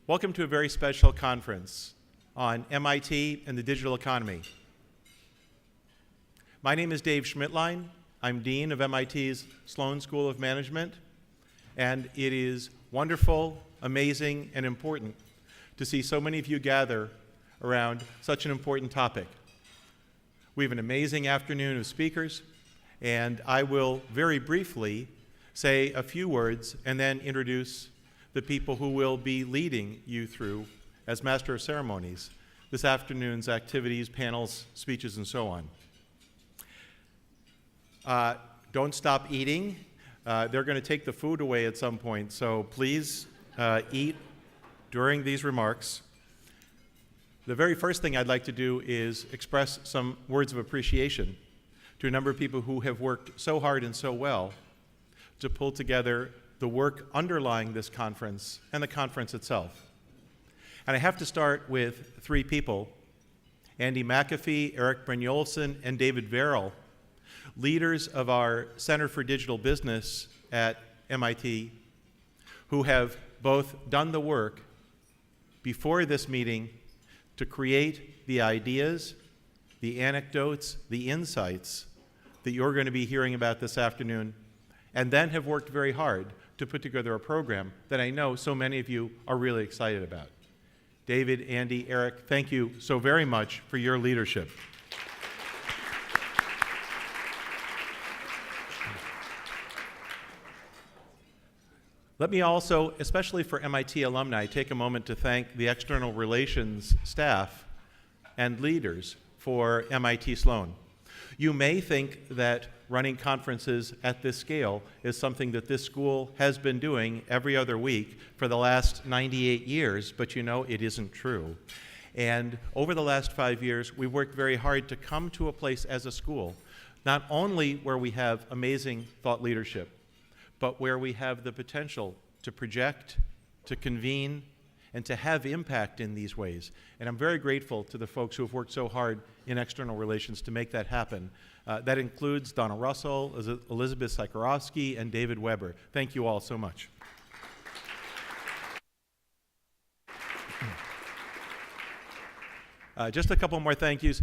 Welcome to a very special conference on MIT and the digital economy. My name is Dave Schmittlein. I'm Dean of MIT's Sloan School of Management, and it is wonderful, amazing, and important to see so many of you gather around such an important topic. We have an amazing afternoon of speakers, and I will very briefly say a few words and then introduce the people who will be leading you through, as Master of Ceremonies, this afternoon's activities, panels, speeches, and so on. Don't stop eating. They're going to take the food away at some point, so please eat during these remarks. The very first thing I'd like to do is express some words of appreciation to a number of people who have worked so hard and so well to pull together the work underlying this conference and the conference itself. And I have to start with three people: Andy McAfee, Erik Brynjolfsson, and David Verrill, leaders of our Center for Digital Business at MIT, who have both done the work before this meeting to create the ideas, the anecdotes, the insights that you're going to be hearing about this afternoon, and then have worked very hard to put together a program that I know so many of you are really excited about. David, Andy, Erik, thank you so very much for your leadership. Let me also, especially for MIT alumni, take a moment to thank the external relations staff and leaders for MIT Sloan. You may think that running conferences at this scale is something that this school has been doing every other week for the last 98 years, but you know it isn't true. And over the last 5 years, we worked very hard to come to a place as a school, not only where we have amazing thought leadership, but where we have the potential to project, to convene, and to have impact in these ways. And I'm very grateful to the folks who have worked so hard in external relations to make that happen. That includes Donna Russell, Elizabeth Sikorovsky, and David Weber. Thank you all so much. Just a couple more thank yous.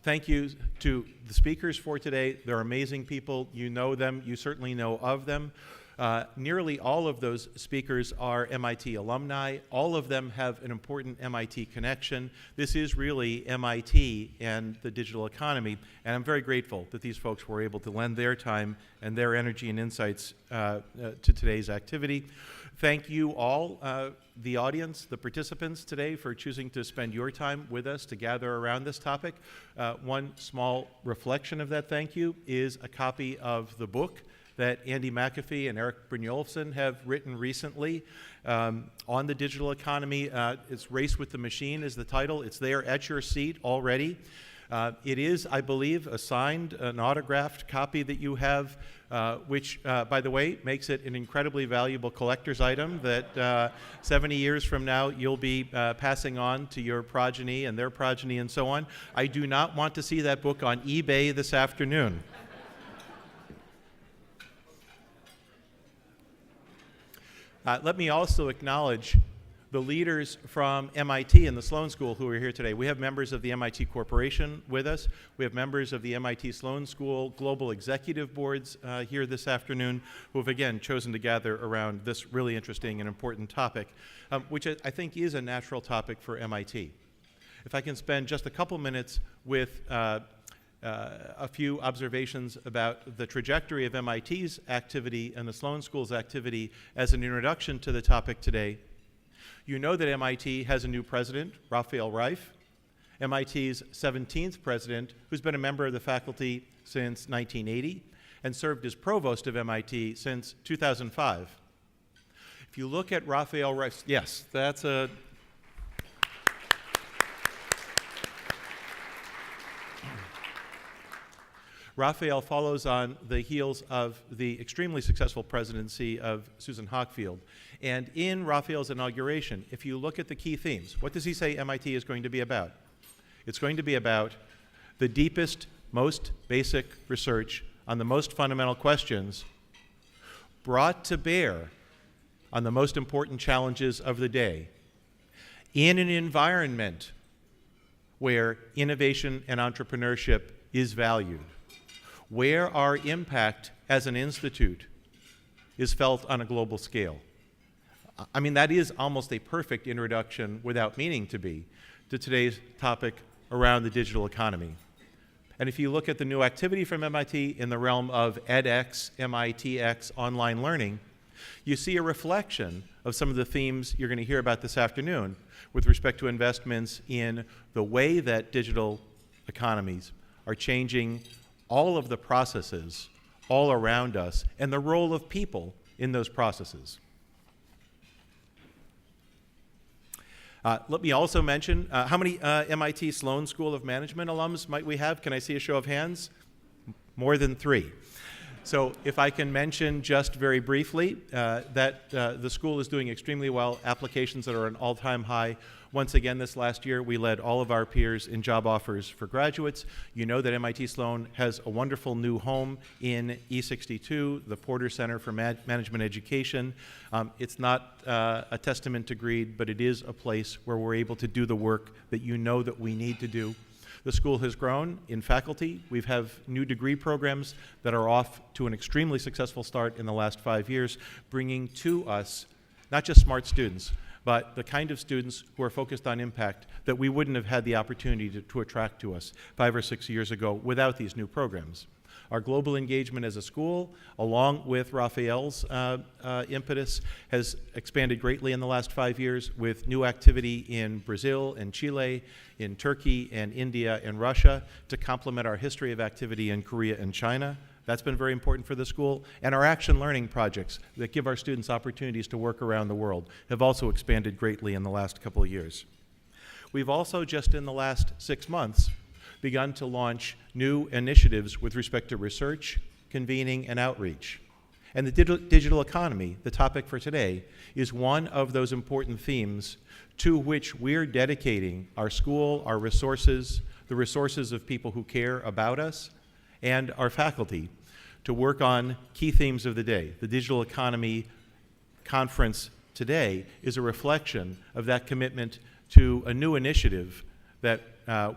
Thank you to the speakers for today. They're amazing people. You know them. You certainly know of them. Nearly all of those speakers are MIT alumni. All of them have an important MIT connection. This is really MIT and the digital economy, and I'm very grateful that these folks were able to lend their time and their energy and insights to today's activity. Thank you all, the audience, the participants today, for choosing to spend your time with us to gather around this topic. One small reflection of that thank you is a copy of the book that Andy McAfee and Erik Brynjolfsson have written recently on the digital economy. It's Race with the Machine is the title. It's there at your seat already. It is, I believe, a signed, an autographed copy that you have, which, by the way, makes it an incredibly valuable collector's item that 70 years from now you'll be passing on to your progeny and their progeny and so on. I do not want to see that book on eBay this afternoon. Let me also acknowledge the leaders from MIT and the Sloan School who are here today. We have members of the MIT Corporation with us. We have members of the MIT Sloan School Global Executive Boards here this afternoon who have, again, chosen to gather around this really interesting and important topic, which I think is a natural topic for MIT. If I can spend just a couple minutes with a few observations about the trajectory of MIT's activity and the Sloan School's activity as an introduction to the topic today. You know that MIT has a new president, Raphael Reif, MIT's 17th president, who's been a member of the faculty since 1980 and served as provost of MIT since 2005. If you look at Raphael Reif, yes, that's a... Raphael follows on the heels of the extremely successful presidency of Susan Hockfield. And in Raphael's inauguration, if you look at the key themes, what does he say MIT is going to be about? It's going to be about the deepest, most basic research on the most fundamental questions brought to bear on the most important challenges of the day. in an environment where innovation and entrepreneurship is valued, where our impact as an institute is felt on a global scale. I mean, that is almost a perfect introduction, without meaning to be, to today's topic around the digital economy. And if you look at the new activity from MIT in the realm of edX, MITx, online learning, you see a reflection of some of the themes you're going to hear about this afternoon with respect to investments in the way that digital economies are changing all of the processes all around us and the role of people in those processes. Let me also mention, how many MIT Sloan School of Management alums might we have? Can I see a show of hands? More than 3. So if I can mention just very briefly that the school is doing extremely well, applications that are an all-time high. Once again, this last year, we led all of our peers in job offers for graduates. You know that MIT Sloan has a wonderful new home in E62, the Porter Center for Management Education. It's not a testament to greed, but it is a place where we're able to do the work that you know that we need to do. The school has grown in faculty. We have new degree programs that are off to an extremely successful start in the last 5 years, bringing to us not just smart students, but the kind of students who are focused on impact that we wouldn't have had the opportunity to attract to us 5 or 6 years ago without these new programs. Our global engagement as a school, along with Raphael's impetus, has expanded greatly in the last 5 years with new activity in Brazil and Chile, in Turkey and India and Russia to complement our history of activity in Korea and China. That's been very important for the school. And our action learning projects that give our students opportunities to work around the world have also expanded greatly in the last couple of years. We've also, just in the last 6 months, begun to launch new initiatives with respect to research, convening, and outreach. And the digital economy, the topic for today, is one of those important themes to which we're dedicating our school, our resources, the resources of people who care about us, and our faculty to work on key themes of the day. The Digital Economy Conference today is a reflection of that commitment to a new initiative that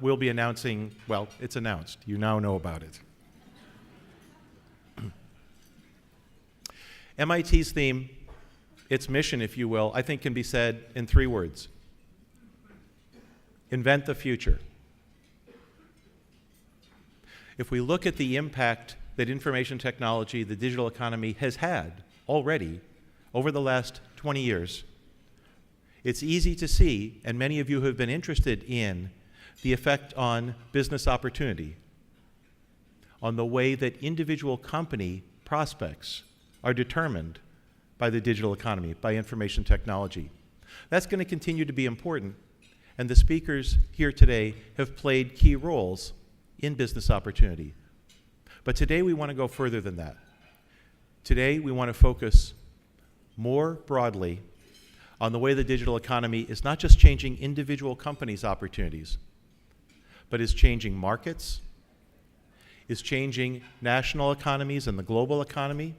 we'll be announcing. Well, it's announced. You now know about it. MIT's theme, its mission, if you will, I think can be said in 3 words. Invent the future. If we look at the impact that information technology, the digital economy, has had already over the last 20 years, it's easy to see, and many of you have been interested in, the effect on business opportunity, on the way that individual company prospects are determined by the digital economy, by information technology. That's going to continue to be important, and the speakers here today have played key roles in business opportunity. But today we want to go further than that. Today we want to focus more broadly on the way the digital economy is not just changing individual companies' opportunities, but is changing markets, is changing national economies and the global economy,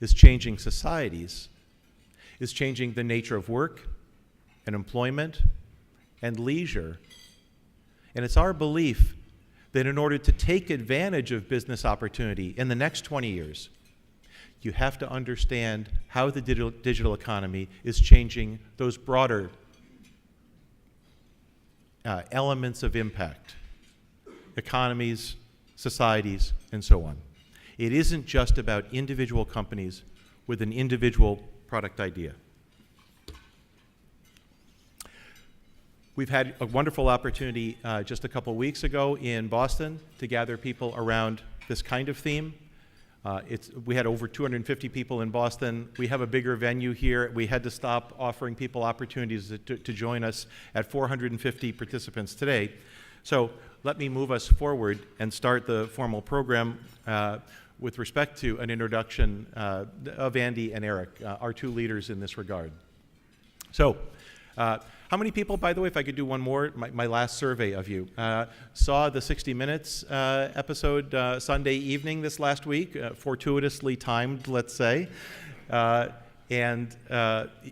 is changing societies, is changing the nature of work and employment and leisure. And it's our belief that in order to take advantage of business opportunity in the next 20 years, you have to understand how the digital economy is changing those broader elements of impact, economies, societies, and so on. It isn't just about individual companies with an individual product idea. We've had a wonderful opportunity just a couple weeks ago in Boston to gather people around this kind of theme. We had over 250 people in Boston. We have a bigger venue here. We had to stop offering people opportunities to join us at 450 participants today. So let me move us forward and start the formal program with respect to an introduction of Andy and Erik, our 2 leaders in this regard. So, how many people, by the way, if I could do one more, my last survey of you, saw the 60 Minutes episode Sunday evening this last week, fortuitously timed, let's say. And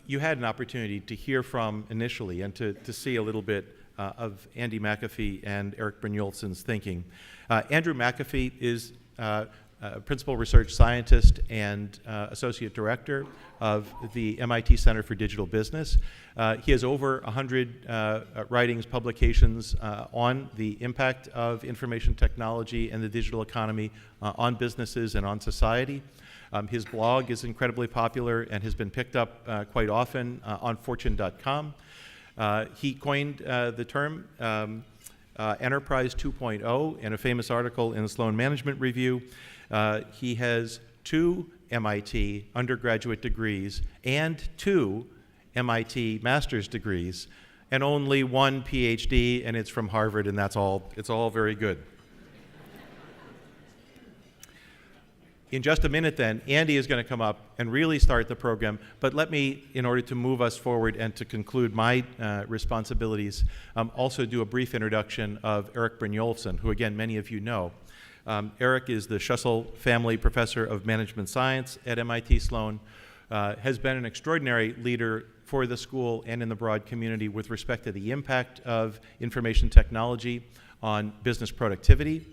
you had an opportunity to hear from initially and to see a little bit of Andy McAfee and Erik Brynjolfsson's thinking. Andrew McAfee is Principal Research Scientist and Associate Director of the MIT Center for Digital Business. He has over 100 writings, publications on the impact of information technology and the digital economy on businesses and on society. His blog is incredibly popular and has been picked up quite often on Fortune.com. He coined the term Enterprise 2.0 in a famous article in the Sloan Management Review. He has 2 MIT undergraduate degrees and 2 MIT master's degrees, and only 1 PhD, and it's from Harvard, and that's all. It's all very good. In just a minute then, Andy is going to come up and really start the program, but let me, in order to move us forward and to conclude my responsibilities, also do a brief introduction of Erik Brynjolfsson, who again, many of you know. Erik is the Schussel Family Professor of Management Science at MIT Sloan, has been an extraordinary leader for the school and in the broad community with respect to the impact of information technology on business productivity,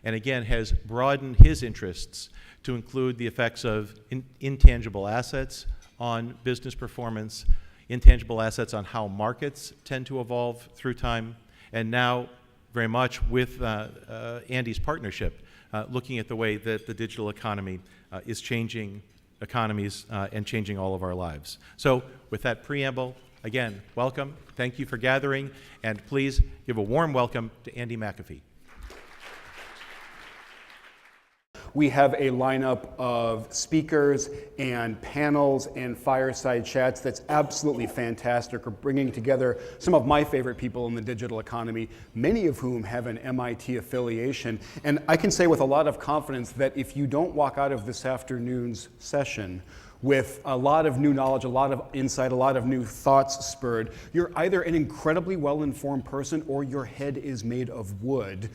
and again has broadened his interests to include the effects of intangible assets on business performance, intangible assets on how markets tend to evolve through time, and now very much with Andy's partnership, looking at the way that the digital economy is changing economies and changing all of our lives. So with that preamble, again, welcome, thank you for gathering, and please give a warm welcome to Andy McAfee. We have a lineup of speakers and panels and fireside chats that's absolutely fantastic. We're bringing together some of my favorite people in the digital economy, many of whom have an MIT affiliation. And I can say with a lot of confidence that if you don't walk out of this afternoon's session with a lot of new knowledge, a lot of insight, a lot of new thoughts spurred, you're either an incredibly well-informed person or your head is made of wood.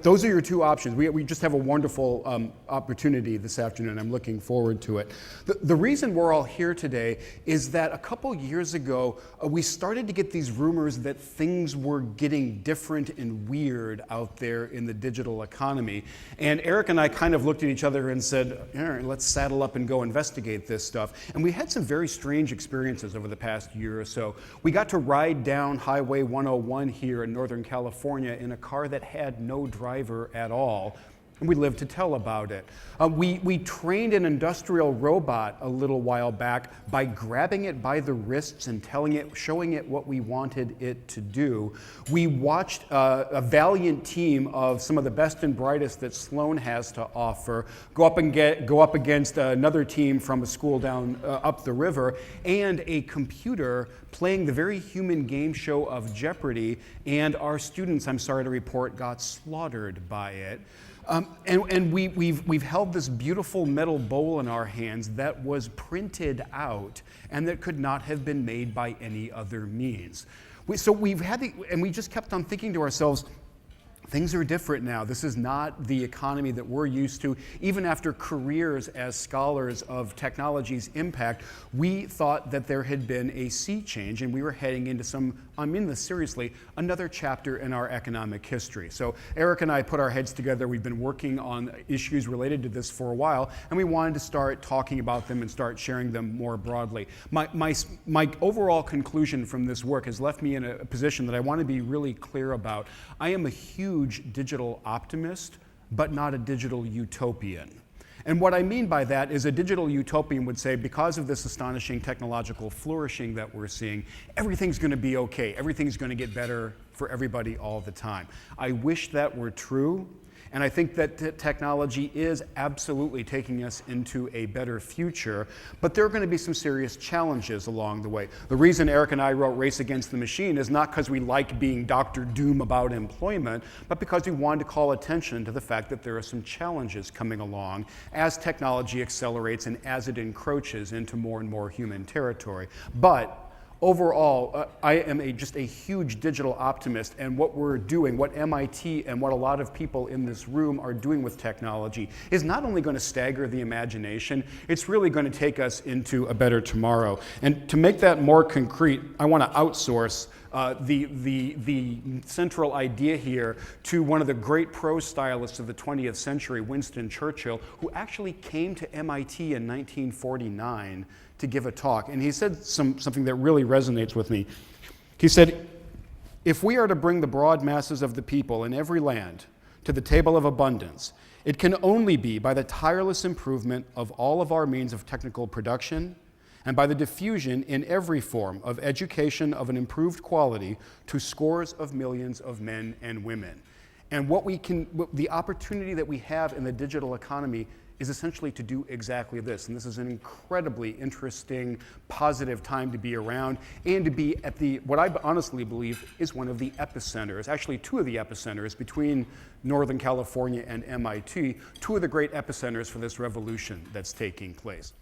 Those are your 2 options. We just have a wonderful opportunity this afternoon. I'm looking forward to it. The reason we're all here today is that a couple years ago, we started to get these rumors that things were getting different and weird out there in the digital economy. And Erik and I kind of looked at each other and said, all right, let's saddle up and go investigate this stuff. And we had some very strange experiences over the past year or so. We got to ride down Highway 101 here in Northern California in a car that had no driver at all, and we lived to tell about it. We trained an industrial robot a little while back by grabbing it by the wrists and showing it what we wanted it to do. We watched a valiant team of some of the best and brightest that Sloan has to offer go up against another team from a school down up the river, and a computer playing the very human game show of Jeopardy, and our students, I'm sorry to report, got slaughtered by it. And we've held this beautiful metal bowl in our hands that was printed out and that could not have been made by any other means. We just kept on thinking to ourselves, things are different now. This is not the economy that we're used to. Even after careers as scholars of technology's impact, we thought that there had been a sea change and we were heading into I mean this seriously, another chapter in our economic history. So Erik and I put our heads together. We've been working on issues related to this for a while, and we wanted to start talking about them and start sharing them more broadly. My overall conclusion from this work has left me in a position that I want to be really clear about. I am a huge digital optimist, but not a digital utopian. And what I mean by that is a digital utopian would say, because of this astonishing technological flourishing that we're seeing, everything's going to be okay. Everything's going to get better for everybody all the time. I wish that were true. And I think that technology is absolutely taking us into a better future, but there are going to be some serious challenges along the way. The reason Erik and I wrote Race Against the Machine is not because we like being Dr. Doom about employment, but because we wanted to call attention to the fact that there are some challenges coming along as technology accelerates and as it encroaches into more and more human territory. But Overall, I am just a huge digital optimist, and what we're doing, what MIT and what a lot of people in this room are doing with technology is not only going to stagger the imagination, it's really going to take us into a better tomorrow. And to make that more concrete, I want to outsource the central idea here to one of the great prose stylists of the 20th century, Winston Churchill, who actually came to MIT in 1949 to give a talk. And he said something that really resonates with me. He said, if we are to bring the broad masses of the people in every land to the table of abundance, it can only be by the tireless improvement of all of our means of technical production and by the diffusion in every form of education of an improved quality to scores of millions of men and women. And the opportunity that we have in the digital economy is essentially to do exactly this. And this is an incredibly interesting, positive time to be around and to be at what I honestly believe is one of the epicenters, actually two of the epicenters between Northern California and MIT, two of the great epicenters for this revolution that's taking place.